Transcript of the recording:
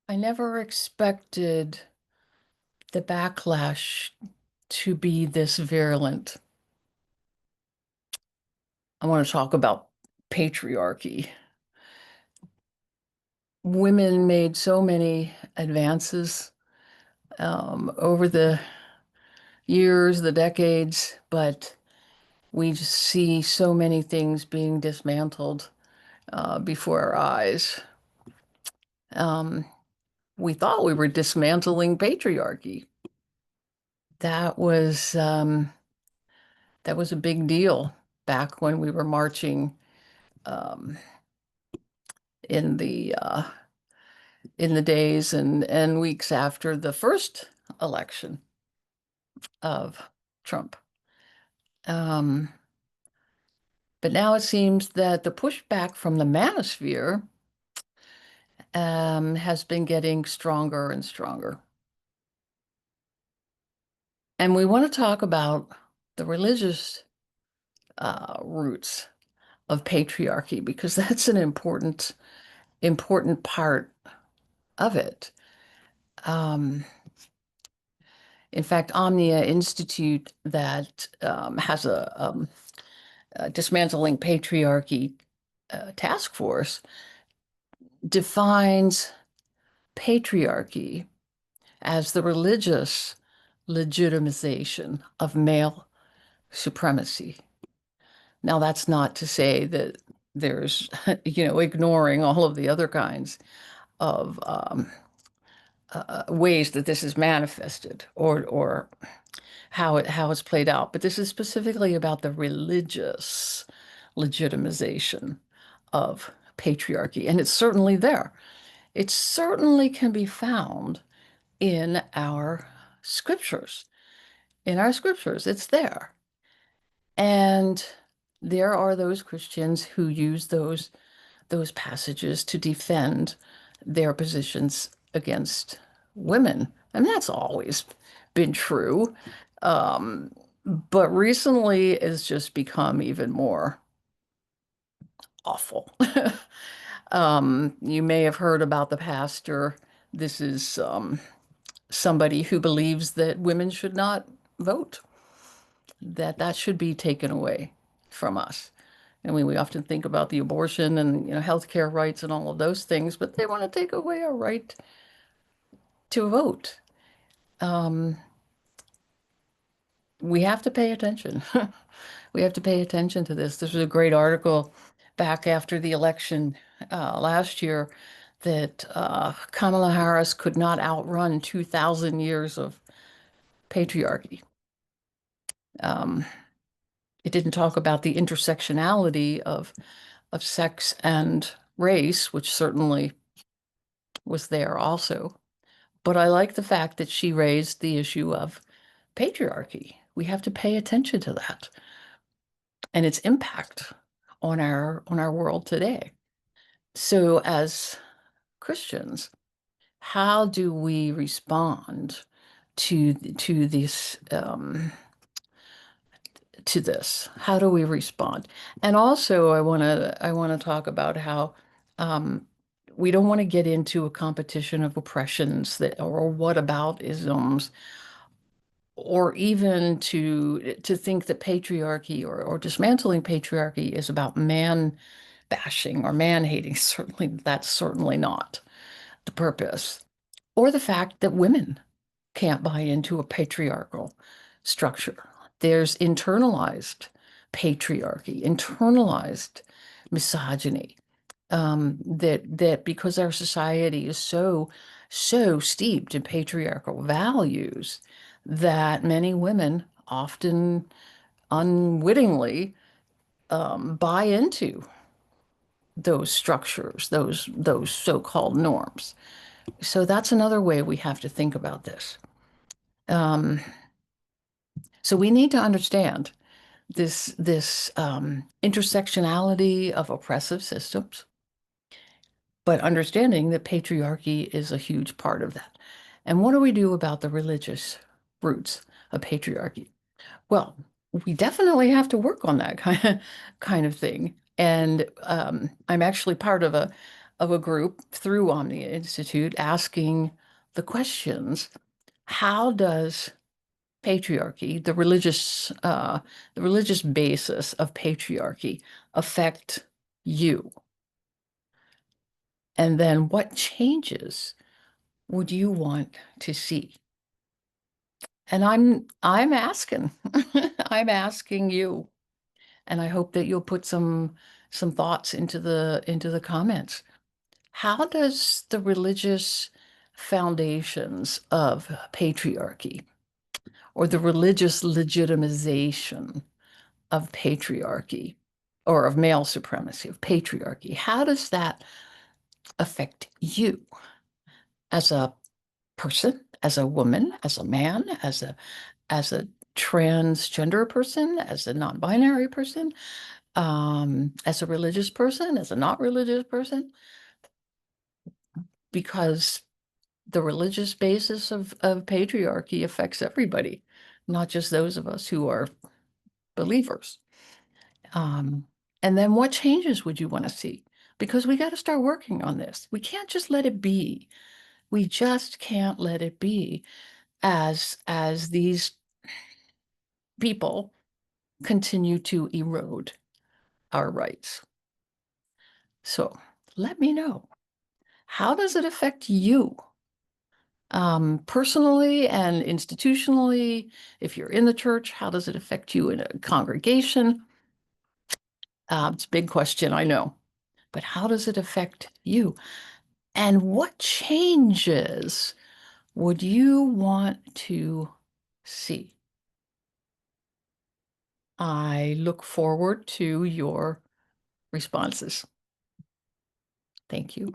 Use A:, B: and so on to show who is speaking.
A: I never expected the backlash to be this virulent. I want to talk about patriarchy. Women made so many advances over the years, the decades, but we just see so many things being dismantled before our eyes. Um, we thought we were dismantling patriarchy. That was um, that was a big deal back when we were marching um, in the days and weeks after the first election of Trump. Um, but now it seems that the pushback from the manosphere has been getting stronger and stronger. And we want to talk about the religious roots of patriarchy because that's an important part of it. Um, in fact, Omnia Institute that has a dismantling patriarchy task force defines patriarchy as the religious legitimization of male supremacy. Now, that's not to say that there's, ignoring all of the other kinds of ways that this is manifested or how it's played out. But this is specifically about the religious legitimization of patriarchy, and it's certainly there. It certainly can be found in our scriptures. In our scriptures, it's there. And there are those Christians who use those passages to defend their positions against women. And that's always been true. Um, but recently it's just become even more awful. You may have heard about the pastor. This is somebody who believes that women should not vote, that should be taken away from us. I mean, we often think about the abortion and healthcare rights and all of those things, but they want to take away our right to vote. Um, we have to pay attention. We have to pay attention to this. This was a great article back after the election last year that Kamala Harris could not outrun 2,000 years of patriarchy. Um, it didn't talk about the intersectionality of sex and race, which certainly was there also. But I like the fact that she raised the issue of patriarchy. We have to pay attention to that and its impact on our world today. So as Christians, how do we respond to this? How do we respond? And also, I want to talk about how um, we don't want to get into a competition of oppressions that or what about isms, or even to think that patriarchy or dismantling patriarchy is about man bashing or man hating. Certainly, that's certainly not the purpose. Or the fact that women can't buy into a patriarchal structure. There's internalized patriarchy, internalized misogyny. That because our society is so steeped in patriarchal values that many women often unwittingly buy into those structures, those so-called norms. So that's another way we have to think about this. Um, so we need to understand this intersectionality of oppressive systems, but understanding that patriarchy is a huge part of that. And what do we do about the religious roots of patriarchy? Well, we definitely have to work on that kind of thing. And I'm actually part of of a group through Omnia Institute asking the questions, how does patriarchy, the religious basis of patriarchy affect you? And then what changes would you want to see? And I'm asking, I'm asking you, and I hope that you'll put some thoughts into the comments. How does the religious foundations of patriarchy or the religious legitimization of patriarchy or of male supremacy, of patriarchy, how does that affect you as a person, as a woman, as a man, as a transgender person, as a non-binary person, as a religious person, as a not religious person? Because the religious basis of patriarchy affects everybody, not just those of us who are believers. Um, and then what changes would you want to see? Because we got to start working on this. We can't just let it be. We just can't let it be as these people continue to erode our rights. So let me know. How does it affect you? Personally and institutionally, if you're in the church, how does it affect you in a congregation? It's a big question, I know, but how does it affect you? And what changes would you want to see? I look forward to your responses. Thank you.